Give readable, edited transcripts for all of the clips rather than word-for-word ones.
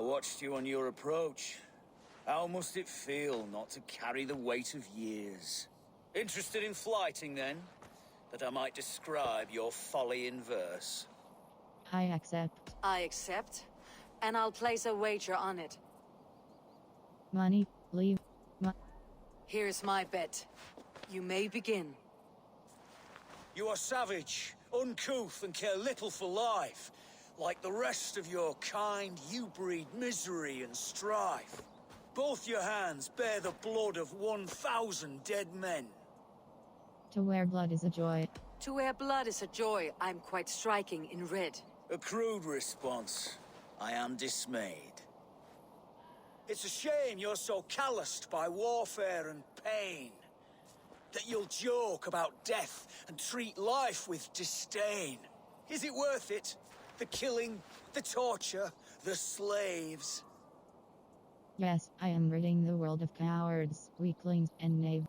watched you on your approach. How must it feel not to carry the weight of years? Interested in flighting, then? That I might describe your folly in verse. I accept. I accept, and I'll place a wager on it. Money, leave. Here's my bet. You may begin. You are savage, uncouth, and care little for life. Like the rest of your kind, you breed misery and strife. Both your hands bear the blood of 1,000 dead men. To wear blood is a joy. To wear blood is a joy. I'm quite striking in red. A crude response. I am dismayed. It's a shame you're so calloused by warfare and pain. That you'll joke about death and treat life with disdain. Is it worth it? The killing, the torture, the slaves? Yes, I am ridding the world of cowards, weaklings, and knaves.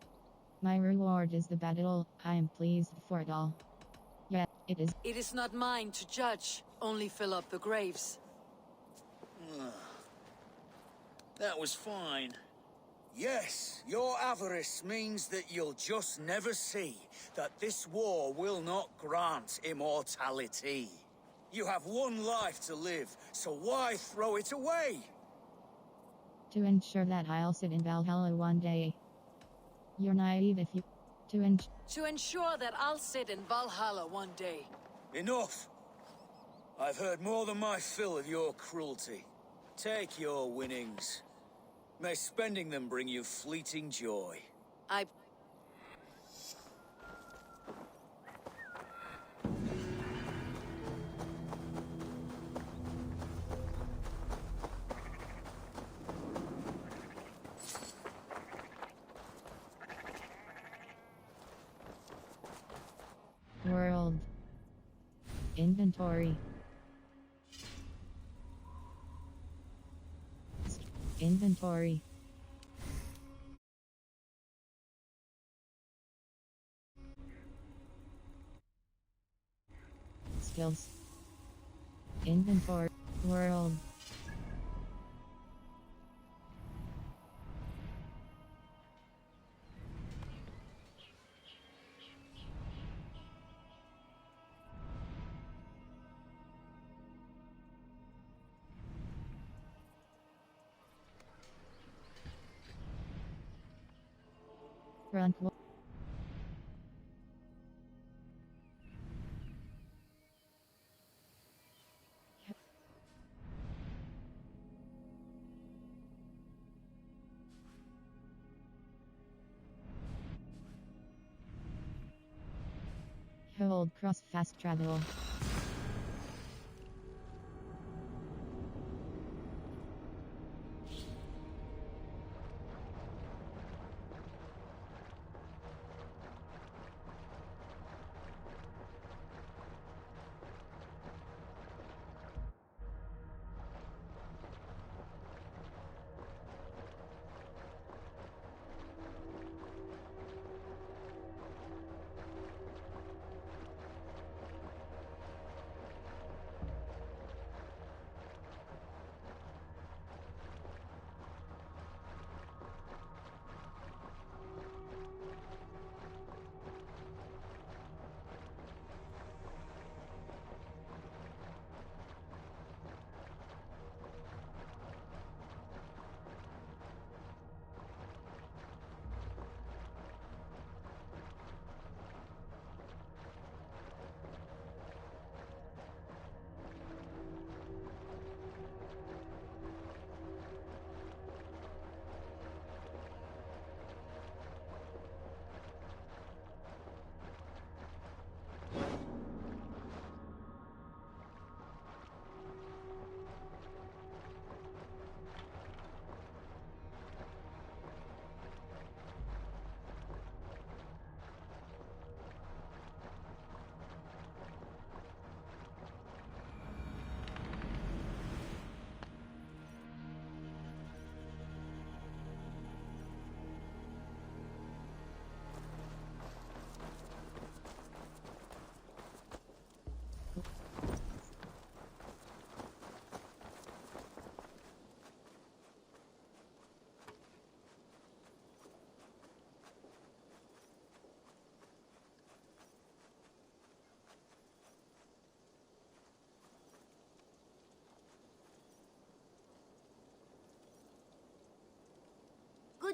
My reward is the battle. I am pleased for it all. Yet, it is. It is not mine to judge, only fill up the graves. That was fine. Yes, your avarice means that you'll just never see that this war will not grant immortality. You have one life to live, so why throw it away? To ensure that I'll sit in Valhalla one day. You're naive if you... To ensure that I'll sit in Valhalla one day. Enough! I've heard more than my fill of your cruelty. Take your winnings. May spending them bring you fleeting joy. World. Inventory. Inventory. Skills. Inventory. World. Front wall. Hold cross fast travel.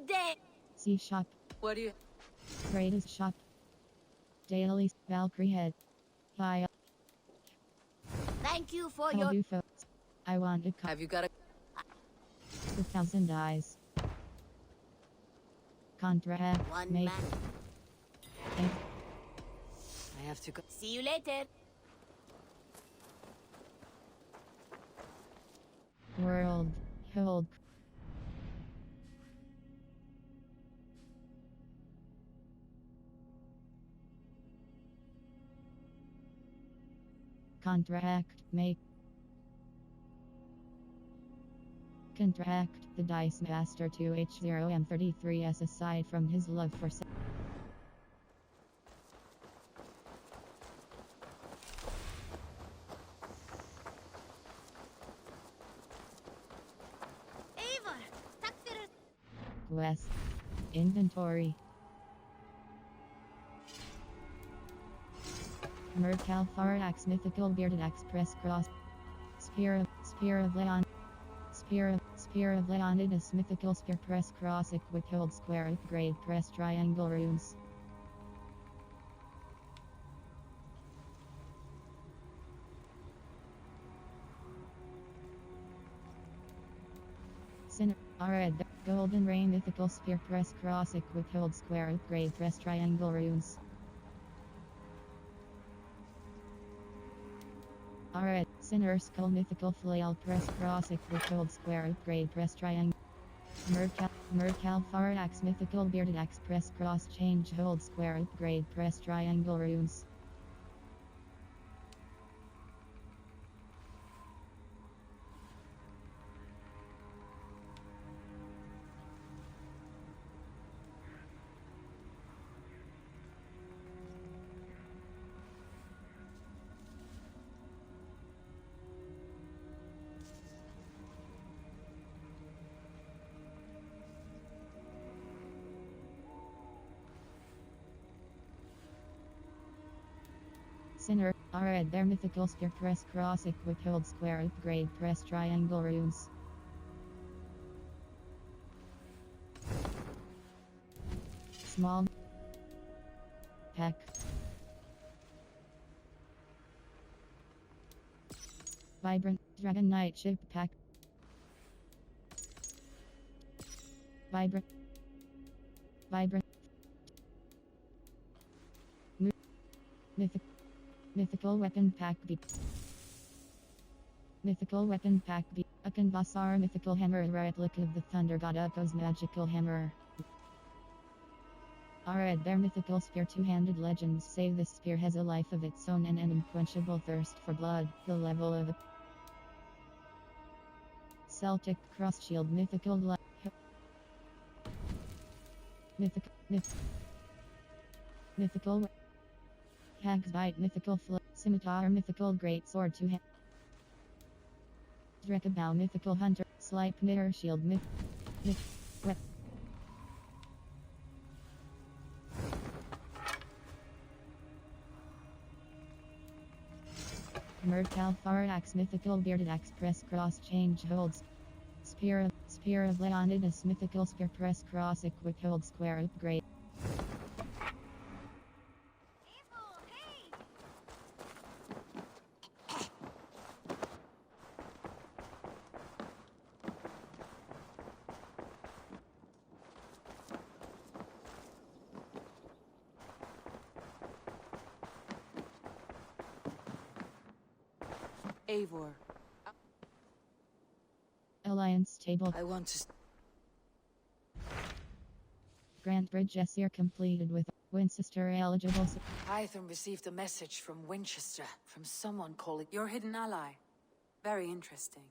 dead. See shop. What do you... Greatest shop. Daily Valkyrie head. Via. Thank you for I'll do folks. I want to Have you got a... 2,000 eyes. Contract. One Make. man. Make. I have to go. See you later. World. Hold. Contract. Make. Contract. The Dice Master 2H0M33S aside from his love for Eivor, tack fyrir... West. Inventory. Mercal Farax Mythical Bearded Express Cross. Spear of Leon. Spear of Leonidas Mythical Spear Press Cross equipped Hold Square Upgrade Press Triangle Runes. Sinner. Red. Golden Ray Mythical Spear Press Cross equipped Hold Square Upgrade Press Triangle Runes. Alright, Sinner Skull Mythical Flail Press Cross equipped Hold Square Upgrade Press Triangle. Mercal Farax Mythical Bearded Axe Press Cross Change Hold Square Upgrade Press Triangle Runes. Sinner, Red their Mythical Spear Press Cross equipped Hold Square Upgrade Press Triangle Runes. Small Pack. Vibrant Dragon Knight Ship Pack. Vibrant Mythical Weapon Pack B. Mythical Weapon Pack B. A Kanvasar Mythical Hammer, a replica of the Thunder God Ukko's magical hammer. Alright, their Mythical Spear. Two-handed legends say this spear has a life of its own and an unquenchable thirst for blood. The level of a Celtic Cross Shield Mythical Mythical Hag's Bite Mythical Scimitar Mythical Great Sword 2 Drekabau Mythical Hunter Sleipnir Shield Mercal Farax Mythical Bearded Axe Press Cross Change Holds Spear of Leonidas Mythical Spear Press Cross equipped Hold Square Upgrade. Eivor, Alliance Table. I want to... Grant Bridge Essir completed with Wincestre eligible. Hytham received a message from Winchester, from someone calling... Your hidden ally. Very interesting.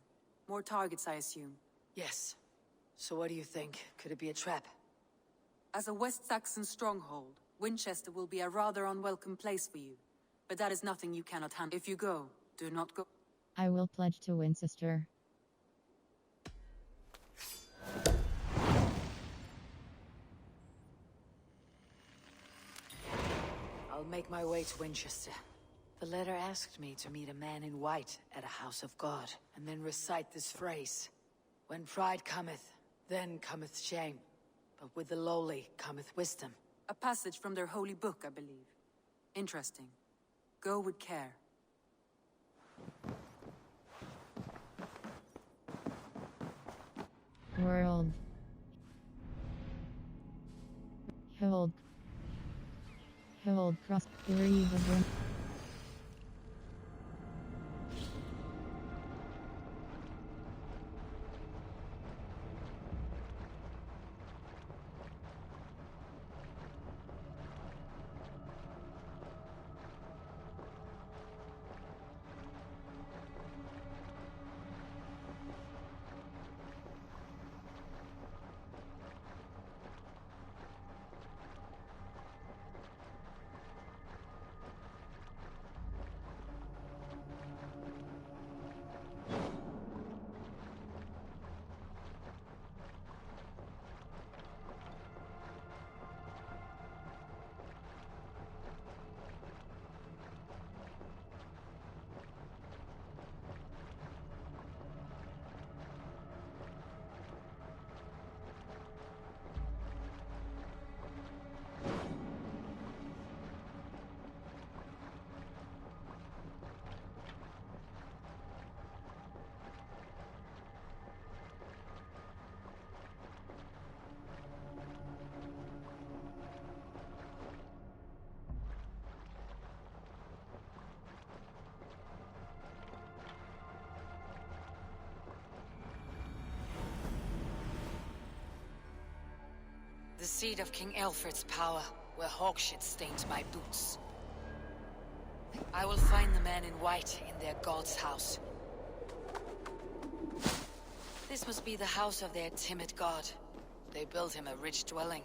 More targets, I assume. Yes. So what do you think? Could it be a trap? As a West Saxon stronghold, Winchester will be a rather unwelcome place for you. But that is nothing you cannot handle. If you go, do not go... I will pledge to Wincestre. I'll make my way to Winchester. The letter asked me to meet a man in white at a house of God, and then recite this phrase. When pride cometh, then cometh shame. but with the lowly cometh wisdom. A passage from their holy book, I believe. Interesting. Go with care. World. Hold. Hold cross. Read the room. The seat of King Alfred's power, where hawkshit stains my boots. I will find the men in white in their god's house. This must be the house of their timid god. They built him a rich dwelling.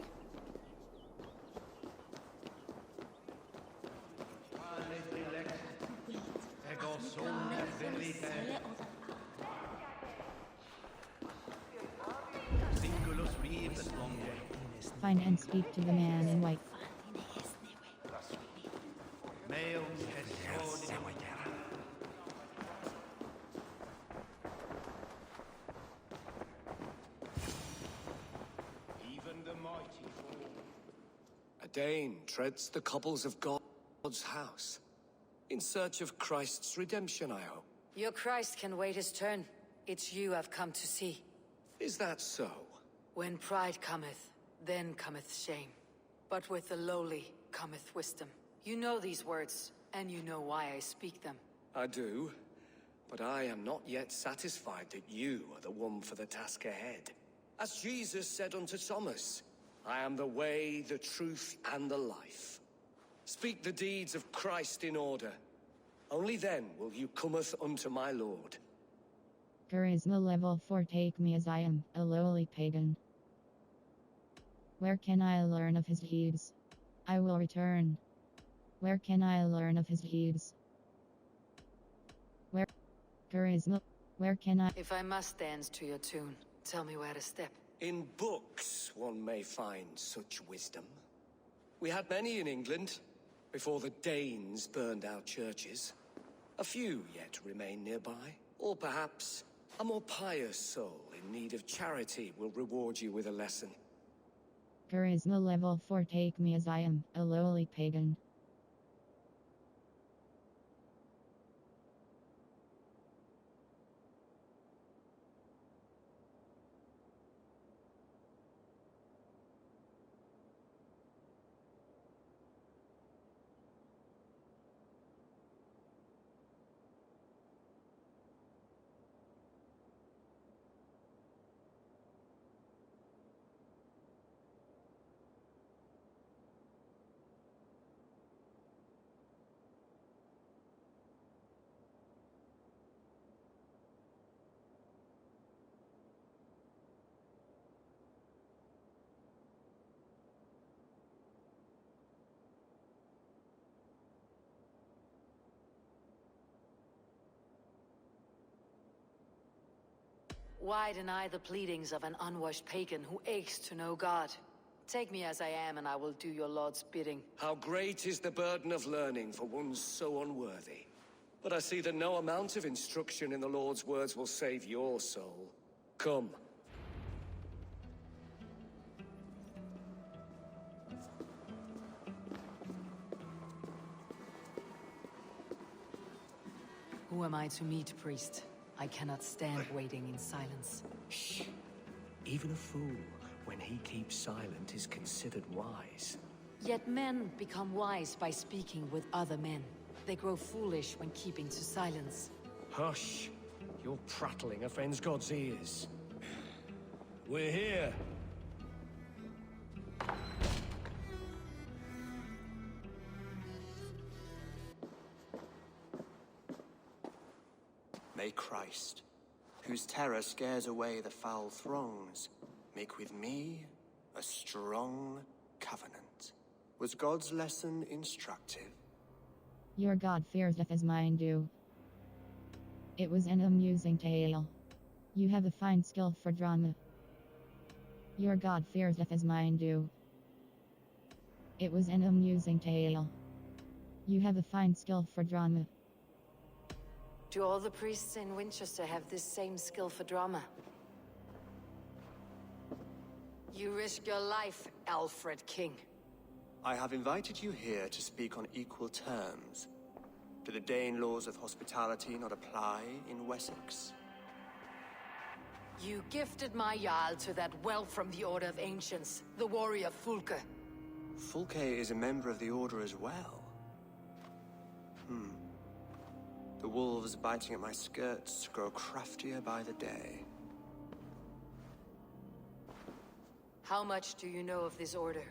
Find and speak to the man in white. A Dane treads the cobbles of God's house, in search of Christ's redemption, I hope. Your Christ can wait his turn. It's you I've come to see. Is that so? When pride cometh, then cometh shame. But with the lowly cometh wisdom. You know these words, and you know why I speak them. I do, but I am not yet satisfied that you are the one for the task ahead. As Jesus said unto Thomas, I am the way, the truth, and the life. Speak the deeds of Christ in order. Only then will you cometh unto my Lord. Charisma level 4. Take me as I am, a lowly pagan. Where can I learn of his deeds? I will return. Where can I learn of his deeds? Where? Charisma. Where can I? If I must dance to your tune, tell me where to step. In books one may find such wisdom. We had many in England, before the Danes burned our churches. A few yet remain nearby. Or perhaps a more pious soul in need of charity will reward you with a lesson. Charisma level 4. Take me as I am, a lowly pagan. Why deny the pleadings of an unwashed pagan who aches to know God? Take me as I am, and I will do your Lord's bidding. How great is the burden of learning for one so unworthy. But I see that no amount of instruction in the Lord's words will save your soul. Come. Who am I to meet, priest? I cannot stand waiting in silence. Shh. Even a fool, when he keeps silent, is considered wise. Yet men become wise by speaking with other men. They grow foolish when keeping to silence. Hush! Your prattling offends God's ears. We're here. May Christ, whose terror scares away the foul throngs, make with me a strong covenant. Was God's lesson instructive? Your god fears death as mine do. It was an amusing tale. You have a fine skill for drama. Your god fears death as mine do. It was an amusing tale. You have a fine skill for drama. Do all the priests in Winchester have this same skill for drama? You risk your life, Alfred King. I have invited you here to speak on equal terms. Do the Dane laws of hospitality not apply in Wessex? You gifted my Jarl to that whelp from the Order of Ancients, the warrior Fulke. Fulke is a member of the Order as well. The wolves biting at my skirts grow craftier by the day. How much do you know of this order?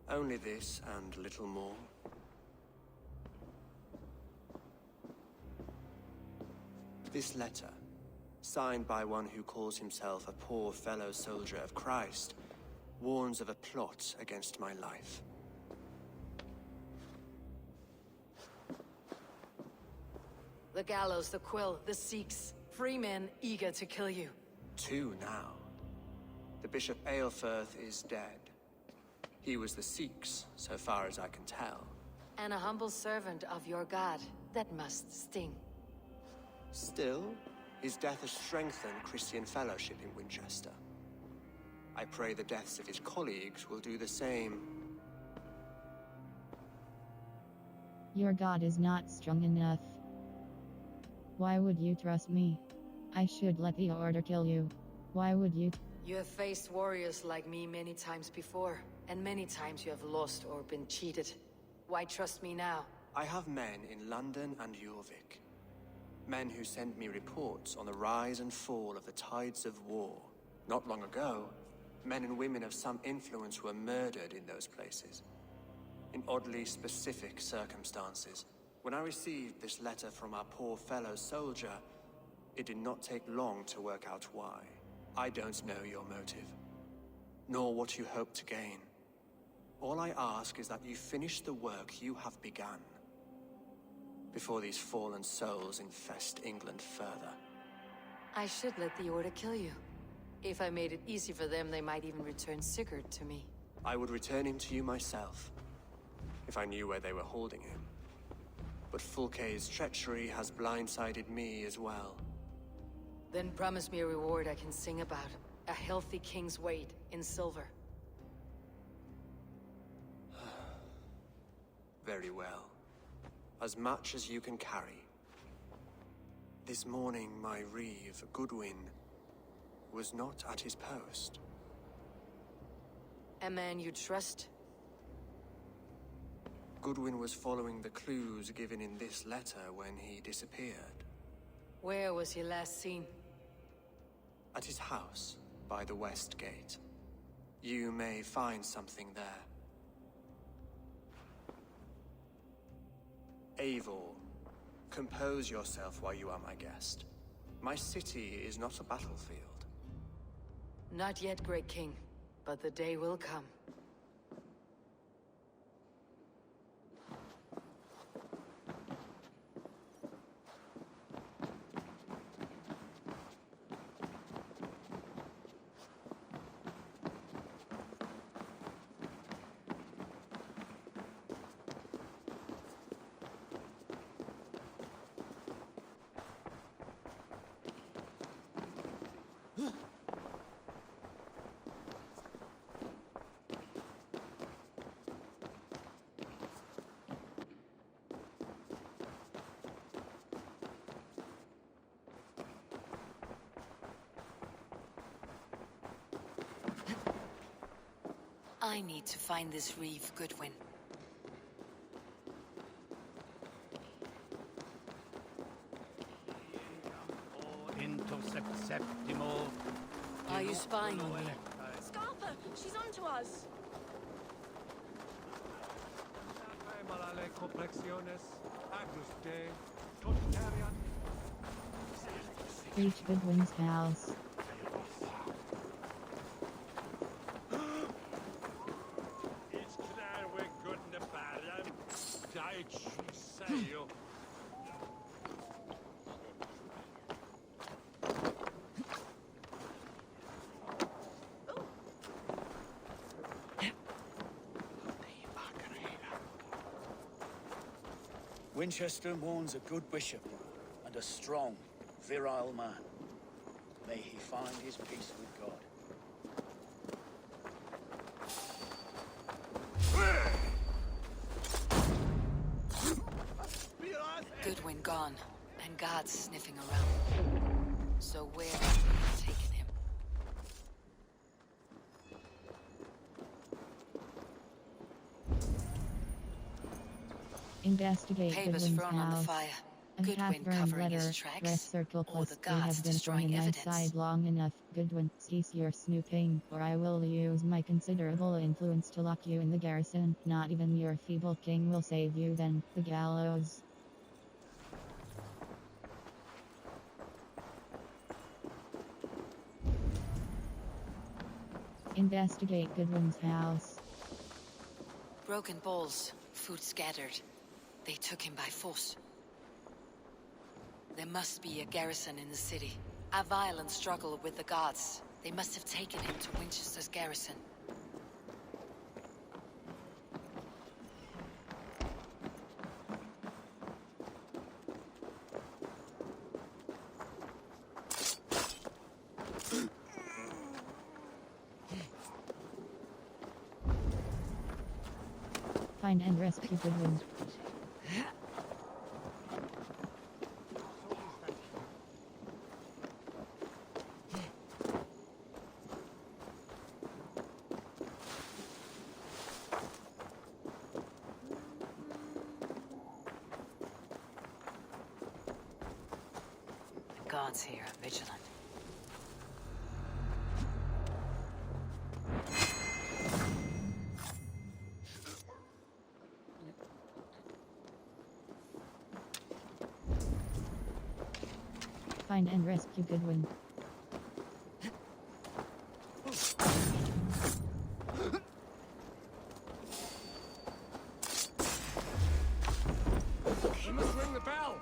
Only this and little more. This letter, signed by one who calls himself a poor fellow soldier of Christ, warns of a plot against my life. The gallows, the quill, the Sikhs. Free men eager to kill you. 2 now. The Bishop Aelfirth is dead. He was the Sikhs, so far as I can tell. And a humble servant of your god. That must sting. Still, his death has strengthened Christian fellowship in Winchester. I pray the deaths of his colleagues will do the same. Your god is not strong enough. Why would you trust me? I should let the order kill you. Why would you? You have faced warriors like me many times before, and many times you have lost or been cheated. Why trust me now? I have men in London and Jorvik. Men who send me reports on the rise and fall of the tides of war. Not long ago, men and women of some influence were murdered in those places. In oddly specific circumstances. When I received this letter from our poor fellow soldier, it did not take long to work out why. I don't know your motive, nor what you hope to gain. All I ask is that you finish the work you have begun, before these fallen souls infest England further. I should let the order kill you. If I made it easy for them, they might even return Sigurd to me. I would return him to you myself, if I knew where they were holding him. But Fulke's treachery has blindsided me as well. Then promise me a reward I can sing about. A healthy king's weight in silver. Very well. As much as you can carry. This morning, my reeve, Goodwin, was not at his post. A man you trust? Goodwin was following the clues given in this letter when he disappeared. Where was he last seen? At his house, by the West Gate. You may find something there. Eivor, compose yourself while you are my guest. My city is not a battlefield. Not yet, great king, but the day will come. I need to find this Reeve Goodwin. Are you spying on me? Scarpa, she's onto us. Reach Goodwin's house. Winchester mourns a good bishop and a strong, virile man. May he find his peace with God. Goodwin gone, and God's sniffing around. So where have we taken him? Investigate Papers Goodwin's thrown on the house. fire. A Goodwin half-burned covering letter, his tracks, red circle or plus the 3 have gods been thrown destroying in my evidence. side long enough. Goodwin, cease your snooping, or I will use my considerable influence to lock you in the garrison. Not even your feeble king will save you then. The gallows. Investigate Goodwin's house. Broken bowls, food scattered. They took him by force. There must be a garrison in the city. A violent struggle with the gods. They must have taken him to Winchester's garrison. Find and rescue Goodwin. The gods here are vigilant. Find and rescue Goodwin. You must ring the bell!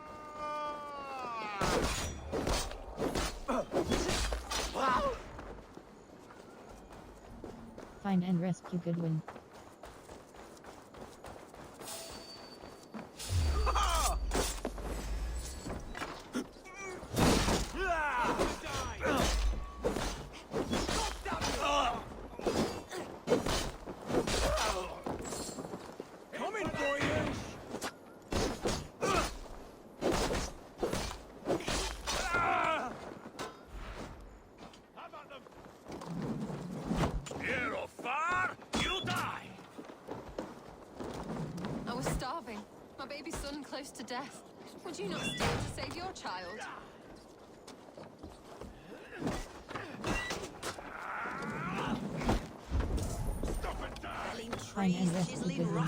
Find and rescue Goodwin. Coming for you! Near or far, you die! I was starving. My baby son close to death. Would you not stay to save your child? Find and rescue Goodwin.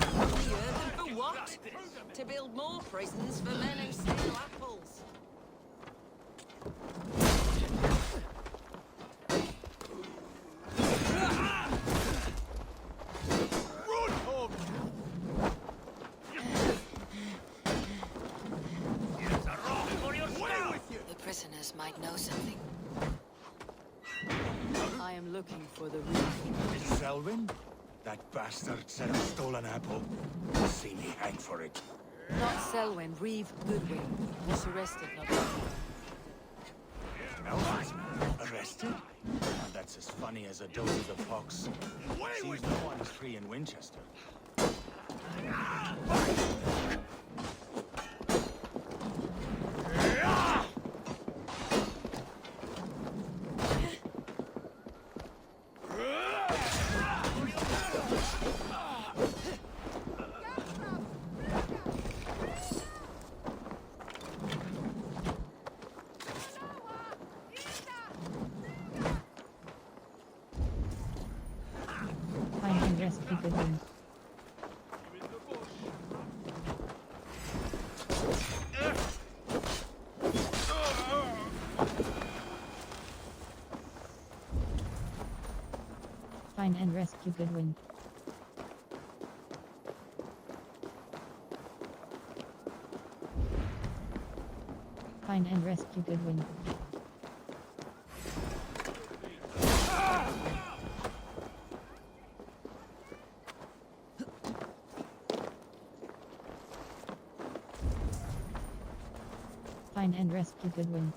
For what? To build more prisons for men who steal apples. The prisoners might know something. I am looking for the Reeve. Selwyn? That bastard said I stole an apple. See me hang for it. Not Selwyn, Reeve Goodwin was arrested not long ago. Elvis? Arrested? Oh, that's as funny as a dose of the pox. Seems no one is free in Winchester. rescue Goodwin. Find and rescue Goodwin. Find and rescue Goodwin.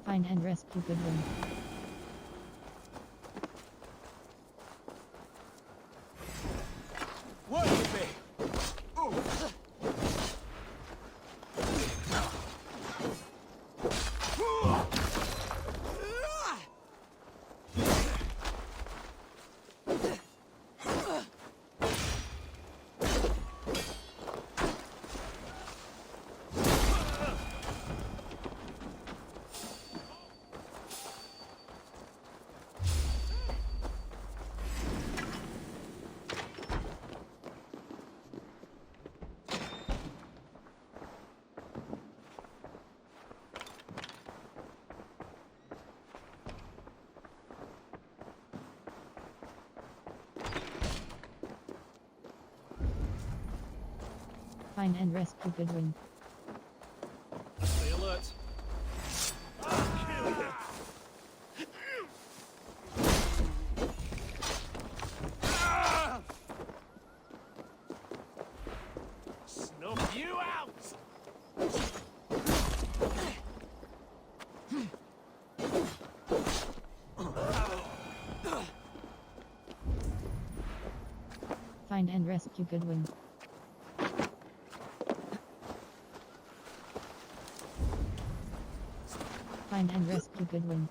Find and rescue Goodwin. What is it? Find and rescue Goodwin. Stay alert. Snuff you out! Find and rescue Goodwin. Find and rescue Goodwin.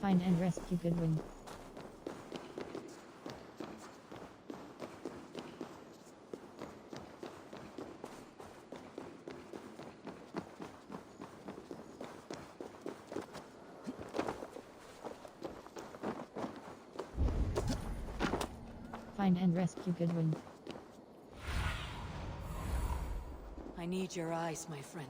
Find and rescue Goodwin. Find and rescue Goodwin. I need your eyes, my friend.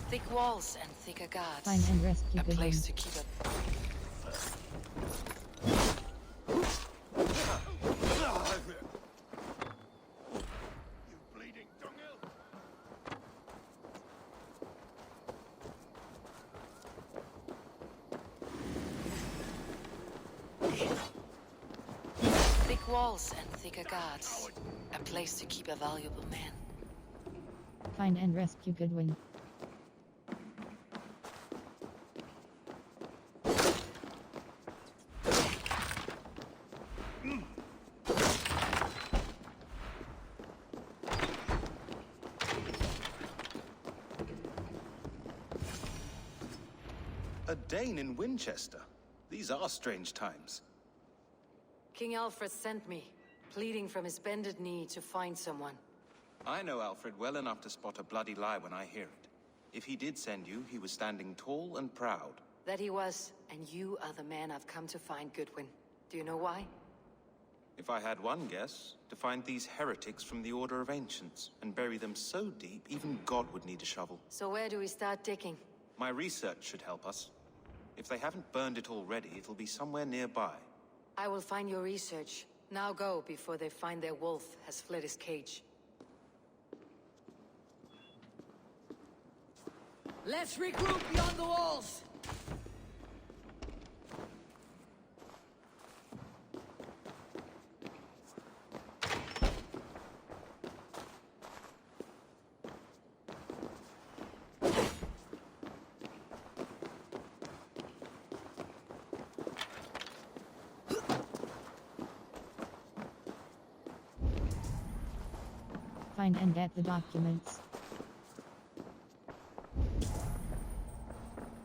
Thick walls and thicker guards. Find and rescue A Goodwin. place to keep it. Thick walls and thicker guards. A place to keep a valuable man. Find and rescue Goodwin. A Dane in Winchester. These are strange times. King Alfred sent me, pleading from his bended knee to find someone. I know Alfred well enough to spot a bloody lie when I hear it. If he did send you, he was standing tall and proud. That he was, and you are the man I've come to find, Goodwin. Do you know why? If I had one guess, to find these heretics from the Order of Ancients, and bury them so deep, even God would need a shovel. So where do we start digging? My research should help us. If they haven't burned it already, it'll be somewhere nearby. I will find your research. Now go, before they find their wolf has fled his cage. Let's regroup beyond the walls! Find and get the documents.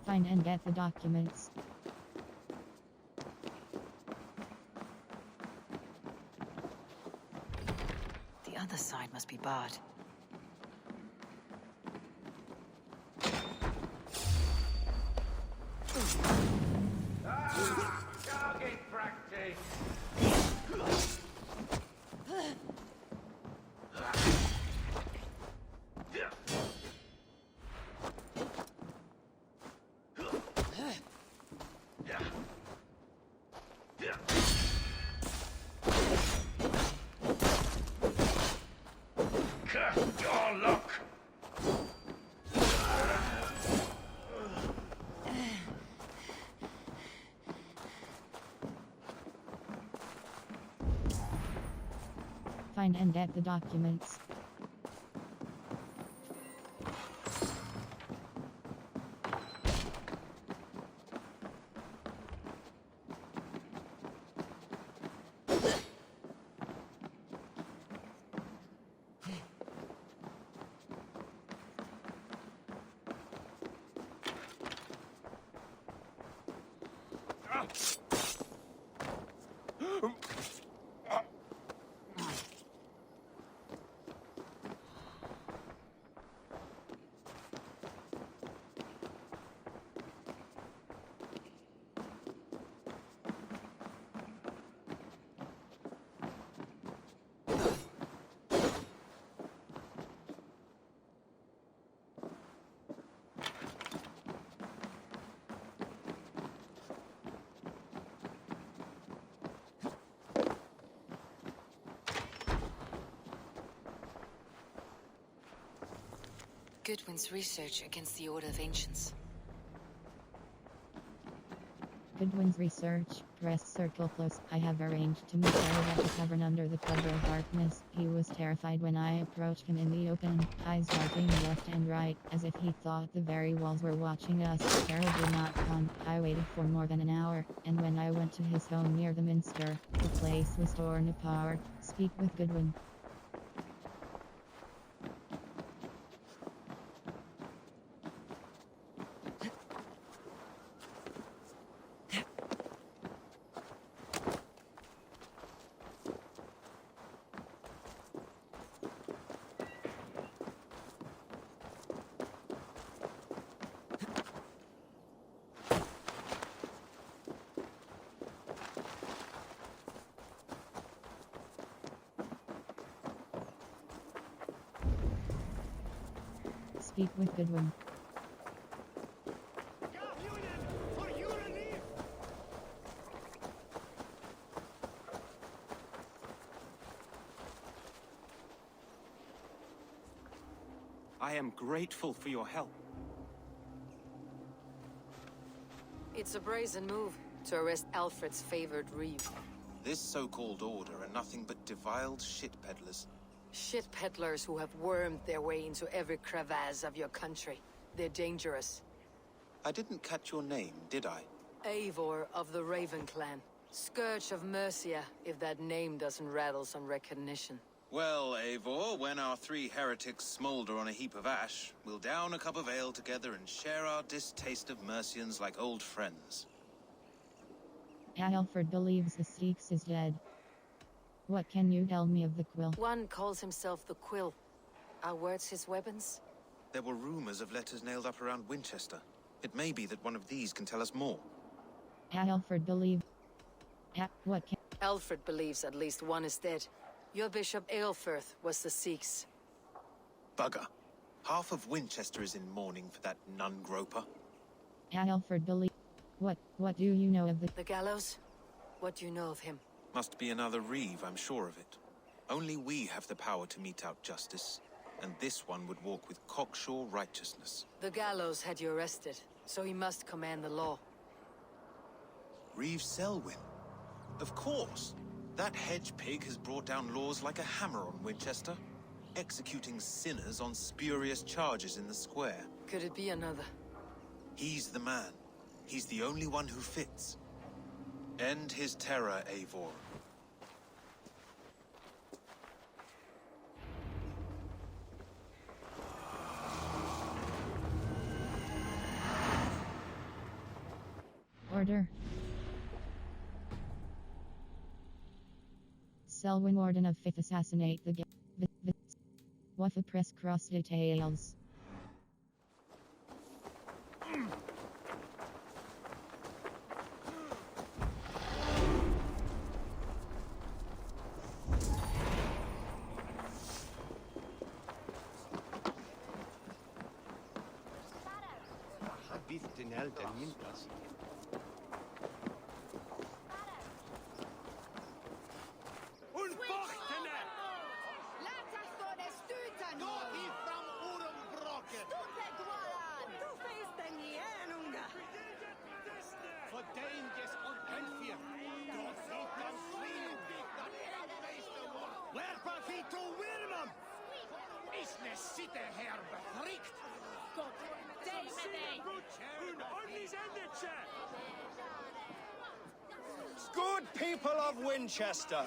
Find and get the documents. The other side must be barred. Target practice! Your luck! Find and get the documents. Goodwin's research against the Order of Ancients. Goodwin's research. Press circle close. I have arranged to meet Harold at the tavern under the cover of darkness. He was terrified when I approached him in the open, eyes darting left and right, as if he thought the very walls were watching us. Harold did not come. I waited for more than an hour, and when I went to his home near the minster, the place was torn apart. Speak with Goodwin. Speak with Goodwin. I am grateful for your help. It's a brazen move to arrest Alfred's favored reeve. This so-called order are nothing but deviled shit peddlers. Shit peddlers who have wormed their way into every crevasse of your country. They're dangerous. I didn't catch your name, did I? Eivor of the Raven Clan. Scourge of Mercia, if that name doesn't rattle some recognition. Well, Eivor, when our three heretics smolder on a heap of ash, we'll down a cup of ale together and share our distaste of Mercians like old friends. Alfred believes the Styx is dead. What can you tell me of the quill? One calls himself the Quill. Are words his weapons? There were rumors of letters nailed up around Winchester. It may be that one of these can tell us more. Alfred believes... What can... Alfred believes at least one is dead. Your Bishop Aelfirth was the Styx. Bugger. Half of Winchester is in mourning for that nun-groper. Alfred believes... What do you know of the... The gallows? What do you know of him? Must be another Reeve, I'm sure of it. Only we have the power to mete out justice, and this one would walk with cocksure righteousness. The gallows had you arrested, so he must command the law. Reeve Selwyn? Of course! That hedge pig has brought down laws like a hammer on Winchester, executing sinners on spurious charges in the square. Could it be another? He's the man. He's the only one who fits. End his terror, Eivor. Order. Selwyn Warden of 5th assassinate the Waffa press cross details. Good people of Winchester,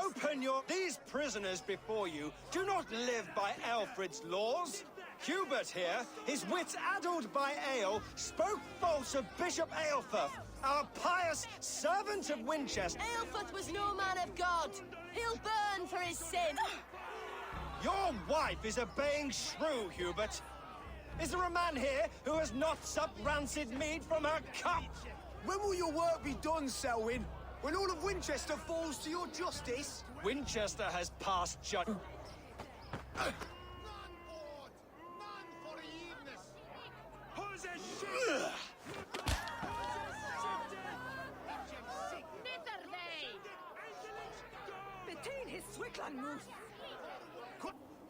open your... These prisoners before you do not live by Alfred's laws. Hubert here, his wits addled by ale, spoke false of Bishop Aelfirth, our pious servant of Winchester. Aelfirth was no man of God. He'll burn for his sin. Your wife is obeying shrew, Hubert. Is there a man here who has not supped rancid mead from her cup? When will your work be done, Selwyn? When all of Winchester falls to your justice? Winchester has passed judgment.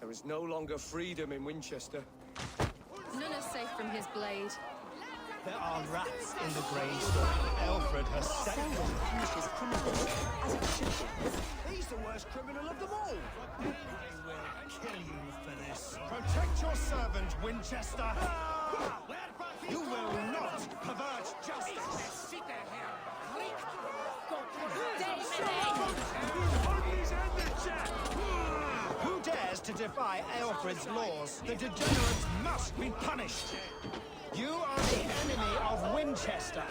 There is no longer freedom in Winchester. None are safe from his blade. There are rats in the gravestone. Alfred has set them. Punishes criminals as it should be. He's the worst criminal of them all. I will kill you for this. Protect your servant, Winchester. You will not pervert justice. Who dares to defy Aelfred's laws? The degenerates must be punished. You are the enemy of Winchester.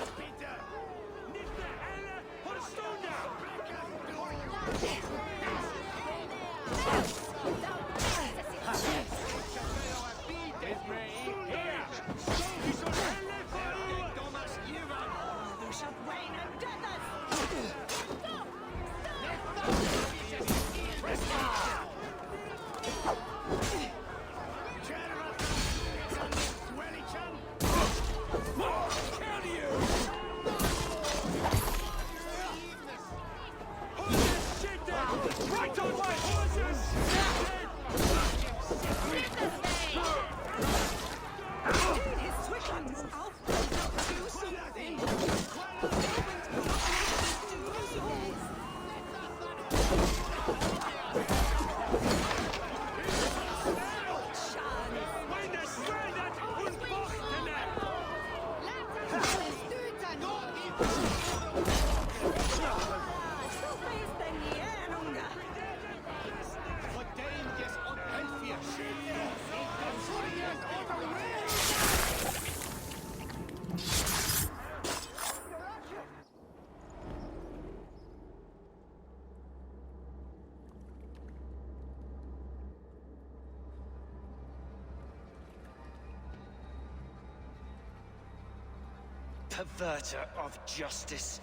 Perverter of justice.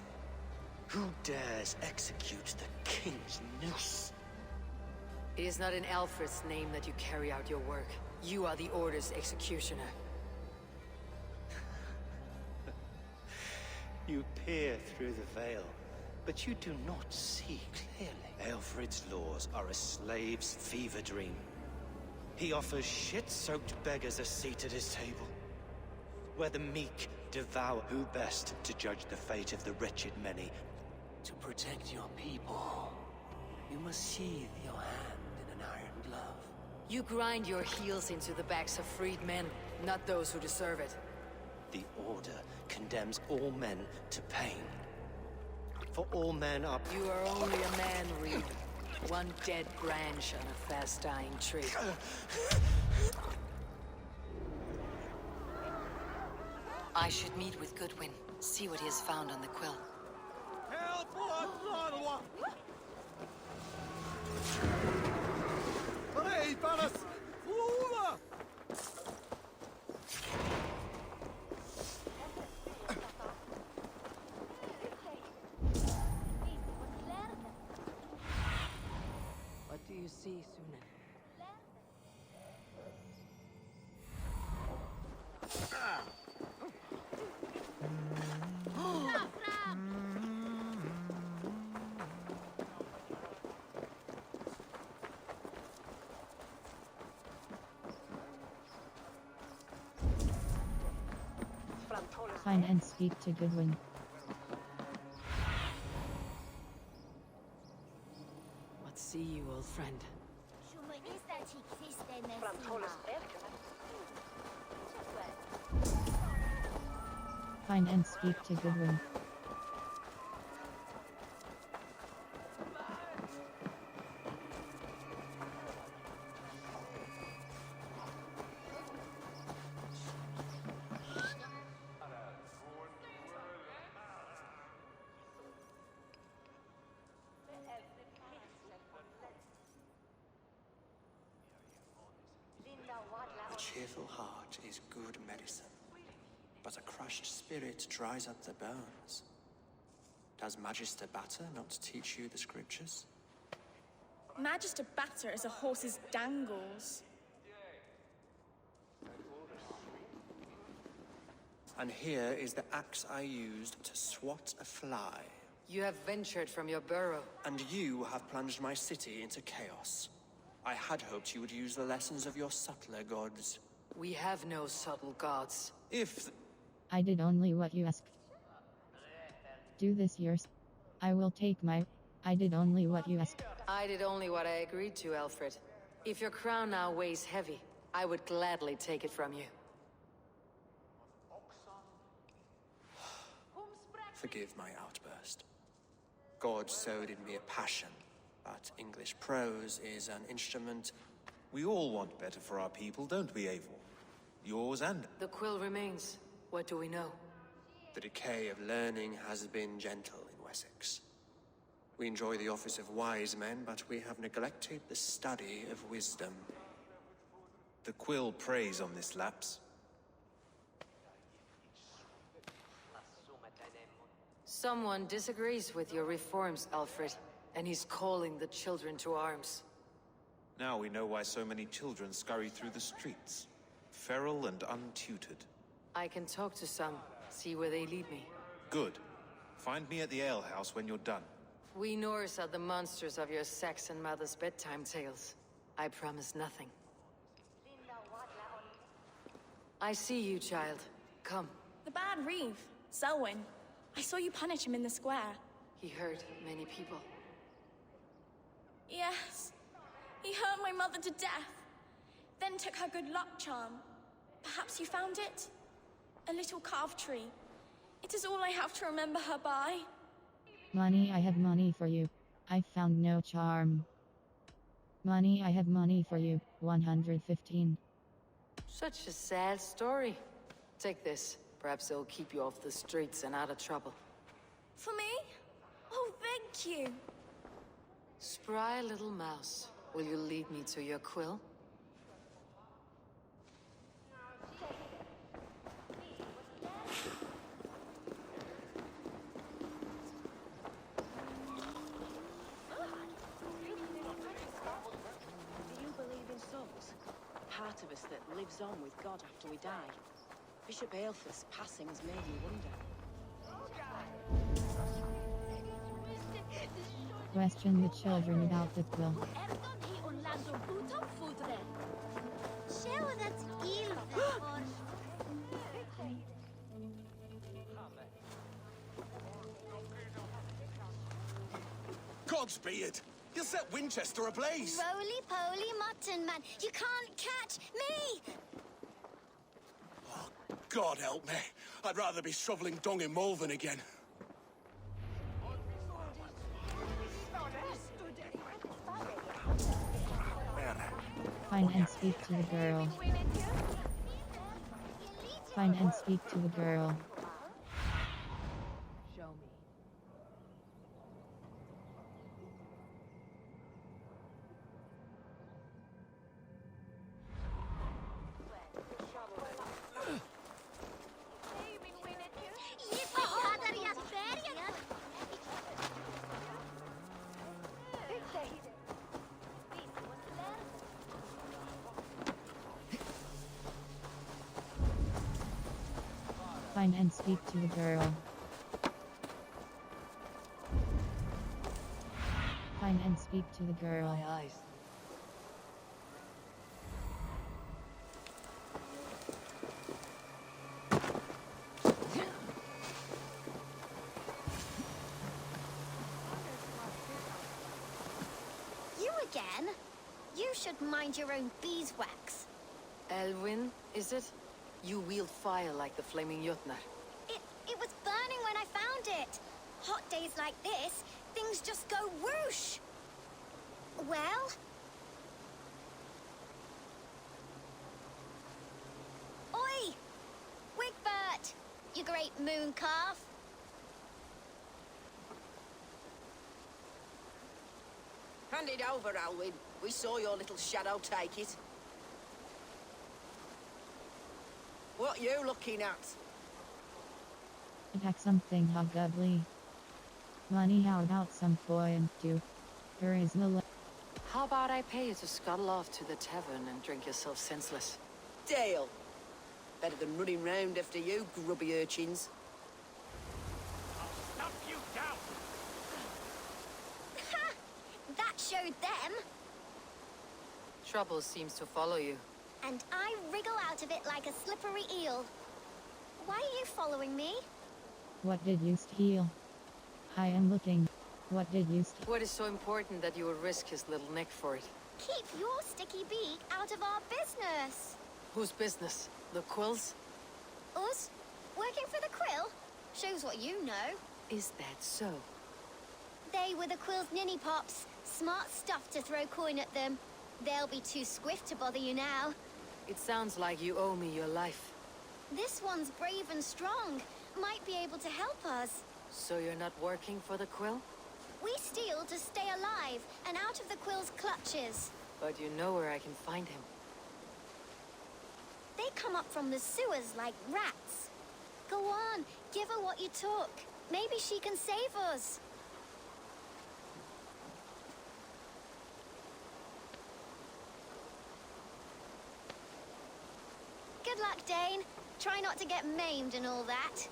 Who dares execute the king's noose? It is not in Alfred's name that you carry out your work. You are the Order's executioner. You peer through the veil, but you do not see clearly. Alfred's laws are a slave's fever dream. He offers shit-soaked beggars a seat at his table, where the meek devour. Who best to judge the fate of the wretched many? To protect your people, you must sheathe your hand in an iron glove. You grind your heels into the backs of freed men, not those who deserve it. The Order condemns all men to pain. For all men are... You are only a man, Reed. One dead branch on a fast-dying tree. I should meet with Goodwin, see what he has found on the quill. What do you see, Sunan? Find and speak to Goodwin. What see you, old friend? Find and speak to Goodwin. A cheerful heart is good medicine, but a crushed spirit dries up the bones. Does Magister Batter not teach you the scriptures? Magister Batter is a horse's dangles. And here is the axe I used to swat a fly. You have ventured from your burrow. And you have plunged my city into chaos. I had hoped you would use the lessons of your subtler gods. We have no subtle gods. I did only what you asked. Do this yours. I will take my... I did only what you asked. I did only what I agreed to, Alfred. If your crown now weighs heavy, I would gladly take it from you. Forgive my outburst. God sowed in me a passion, but English prose is an instrument. We all want better for our people, don't we, Eivor? Yours and... The quill remains. What do we know? The decay of learning has been gentle in Wessex. We enjoy the office of wise men, but we have neglected the study of wisdom. The quill preys on this lapse. Someone disagrees with your reforms, Alfred, and he's calling the children to arms. Now we know why so many children scurry through the streets. Feral and untutored. I can talk to some, see where they lead me. Good. Find me at the alehouse when you're done. We Norse are the monsters of your Saxon mother's bedtime tales. I promise nothing. I see you, child. Come. The bad Reeve, Selwyn. I saw you punish him in the square. He hurt many people. Yes. He hurt my mother to death. Then took her good luck charm. Perhaps you found it? A little carved tree. It is all I have to remember her by. Money, I have money for you. I found no charm. Money, I have money for you. 115. Such a sad story. Take this. Perhaps it'll keep you off the streets and out of trouble. For me? Oh, thank you. Spry little mouse. Will you lead me to your quill? Do you believe in souls? A part of us that lives on with God after we die. Bishop Aelfir's passing has made me wonder. Question the children about the quill. Cogsbeard! You'll set Winchester ablaze! Roly-poly mutton man, you can't catch me! Oh, God help me. I'd rather be shoveling dung in Malvern again. Find and speak to the girl. Find and speak to the girl. Show me. Find and speak to the girl. Find and speak to the girl. My eyes. You again? You should mind your own beeswax. Elwyn, is it? You wield fire like the flaming Jotnar. It was burning when I found it. Hot days like this, things just go whoosh. Well? Oi! Wigbert! You great moon calf. Hand it over, Alwyn. We saw your little shadow take it. What you looking at? Attack something ugly. Money, how about some coin too? There is no. How about I pay you to scuttle off to the tavern and drink yourself senseless? Deal. Better than running round after you, grubby urchins. Stump you down! Ha! That showed them. Trouble seems to follow you. And I wriggle out of it like a slippery eel. Why are you following me? What did you steal? I am looking. What did you steal? What is so important that you would risk his little neck for it? Keep your sticky beak out of our business. Whose business? The Quill's? Us? Working for the Quill? Shows what you know. Is that so? They were the Quill's ninny pops. Smart stuff to throw coin at them. They'll be too swift to bother you now. It sounds like you owe me your life. This one's brave and strong. Might be able to help us. So you're not working for the Quill? We steal to stay alive and out of the Quill's clutches. But you know where I can find him. They come up from the sewers like rats. Go on, give her what you took. Maybe she can save us. Good luck, Dane. Try not to get maimed and all that.